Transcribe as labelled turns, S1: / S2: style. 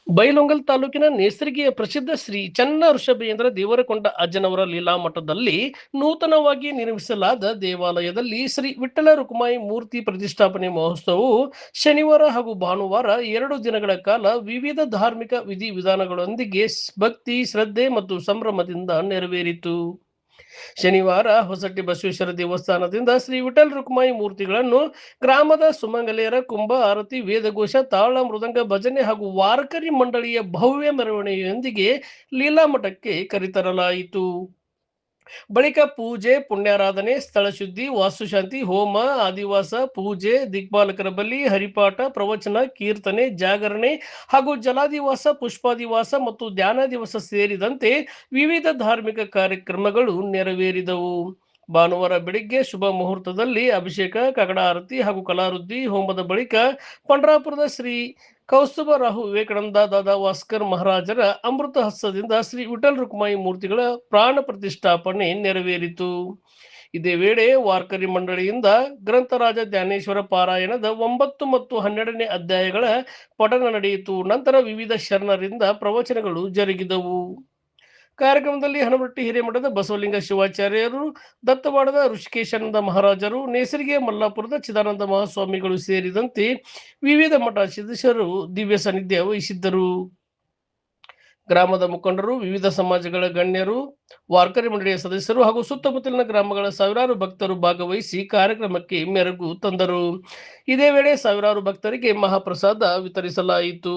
S1: ಬೈಲೊಂಗಲ್ ತಾಲೂಕಿನ ನೇಸರ್ಗಿಯ ಪ್ರಸಿದ್ಧ ಶ್ರೀ ಚನ್ನ ಋಷಭೇಂದ್ರ ದೇವರಕೊಂಡ ಅಜ್ಜನವರ ಲೀಲಾ ಮಠದಲ್ಲಿ ನೂತನವಾಗಿ ನಿರ್ಮಿಸಲಾದ ದೇವಾಲಯದಲ್ಲಿ ಶ್ರೀ ವಿಠ್ಠಲ ರುಕ್ಮಾಯಿ ಮೂರ್ತಿ ಪ್ರತಿಷ್ಠಾಪನೆ ಮಹೋತ್ಸವವು ಶನಿವಾರ ಹಾಗೂ ಭಾನುವಾರ 2 ದಿನಗಳ ಕಾಲ ವಿವಿಧ ಧಾರ್ಮಿಕ ವಿಧಿವಿಧಾನಗಳೊಂದಿಗೆ ಭಕ್ತಿ ಶ್ರದ್ಧೆ ಮತ್ತು ಸಂಭ್ರಮದಿಂದ ನೆರವೇರಿತು. ಶನಿವಾರ ಹೊಸಟ್ಟಿ ಬಸವೇಶ್ವರ ದೇವಸ್ಥಾನದಿಂದ ಶ್ರೀ ವಿಠ್ಠಲ ರುಕ್ಮಾಯಿ ಮೂರ್ತಿಗಳನ್ನು ಗ್ರಾಮದ ಸುಮಂಗಲೆಯರ ಕುಂಭ ಆರತಿ, ವೇದಘೋಷ, ತಾಳ, ಮೃದಂಗ, ಭಜನೆ ಹಾಗೂ ವಾರಕರಿ ಮಂಡಳಿಯ ಭವ್ಯ ಮೆರವಣಿಗೆಯೊಂದಿಗೆ ಲೀಲಾಮಠಕ್ಕೆ ಕರೆತರಲಾಯಿತು. ಬಳಿಕ ಪೂಜೆ, ಪುಣ್ಯಾರಾಧನೆ, ಸ್ಥಳ ಶುದ್ಧಿ, ವಾಸ್ತುಶಾಂತಿ, ಹೋಮ, ಆದಿವಾಸ ಪೂಜೆ, ದಿಕ್ಪಾಲಕರ ಬಲಿ, ಹರಿಪಾಠ, ಪ್ರವಚನ, ಕೀರ್ತನೆ, ಜಾಗರಣೆ ಹಾಗೂ ಜಲಾದಿವಾಸ, ಪುಷ್ಪಾದಿವಾಸ ಮತ್ತು ಧ್ಯಾನಾದಿವಾಸ ಸೇರಿದಂತೆ ವಿವಿಧ ಧಾರ್ಮಿಕ ಕಾರ್ಯಕ್ರಮಗಳು ನೆರವೇರಿದವು. ಭಾನುವಾರ ಬೆಳಿಗ್ಗೆ ಶುಭ ಮುಹೂರ್ತದಲ್ಲಿ ಅಭಿಷೇಕ, ಕಗಡ ಆರತಿ ಹಾಗೂ ಕಲಾರುದ್ದಿ ಹೋಮದ ಬಳಿಕ ಪಂಡ್ರಾಪುರದ ಶ್ರೀ ಕೌಸ್ತುಭ ರಾಹು ವಿವೇಕಾನಂದ ದಾದಾ ವಾಸ್ಕರ್ ಮಹಾರಾಜರ ಅಮೃತ ಹಸ್ತದಿಂದ ಶ್ರೀ ವಿಠ್ಠಲ ರುಕ್ಮಾಯಿ ಮೂರ್ತಿಗಳ ಪ್ರಾಣ ಪ್ರತಿಷ್ಠಾಪನೆ ನೆರವೇರಿತು. ಇದೇ ವೇಳೆ ವಾರ್ಕರಿ ಮಂಡಳಿಯಿಂದ ಗ್ರಂಥರಾಜ ಜ್ಞಾನೇಶ್ವರ ಪಾರಾಯಣದ 9 ಮತ್ತು 12ನೇ ಅಧ್ಯಾಯಗಳ ಪಠಣ ನಡೆಯಿತು. ನಂತರ ವಿವಿಧ ಶರಣರಿಂದ ಪ್ರವಚನಗಳು ಜರುಗಿದವು. ಕಾರ್ಯಕ್ರಮದಲ್ಲಿ ಹನವಟ್ಟಿ ಹಿರೇಮಠದ ಬಸವಲಿಂಗ ಶಿವಾಚಾರ್ಯರು, ದತ್ತವಾಡದ ಋಷಿಕೇಶಾನಂದ ಮಹಾರಾಜರು, ನೇಸರಿಗೆ ಮಲ್ಲಾಪುರದ ಚಿದಾನಂದ ಮಹಾಸ್ವಾಮಿಗಳು ಸೇರಿದಂತೆ ವಿವಿಧ ಮಠ ಸದಸ್ಯರು ದಿವ್ಯ ಸಾನ್ನಿಧ್ಯ ವಹಿಸಿದ್ದರು. ಗ್ರಾಮದ ಮುಖಂಡರು, ವಿವಿಧ ಸಮಾಜಗಳ ಗಣ್ಯರು, ವಾರ್ಕರಿ ಮಂಡಳಿಯ ಸದಸ್ಯರು ಹಾಗೂ ಸುತ್ತಮುತ್ತಲಿನ ಗ್ರಾಮಗಳ ಸಾವಿರಾರು ಭಕ್ತರು ಭಾಗವಹಿಸಿ ಕಾರ್ಯಕ್ರಮಕ್ಕೆ ಮೆರುಗು ತಂದರು. ಇದೇ ವೇಳೆ ಸಾವಿರಾರು ಭಕ್ತರಿಗೆ ಮಹಾಪ್ರಸಾದ ವಿತರಿಸಲಾಯಿತು.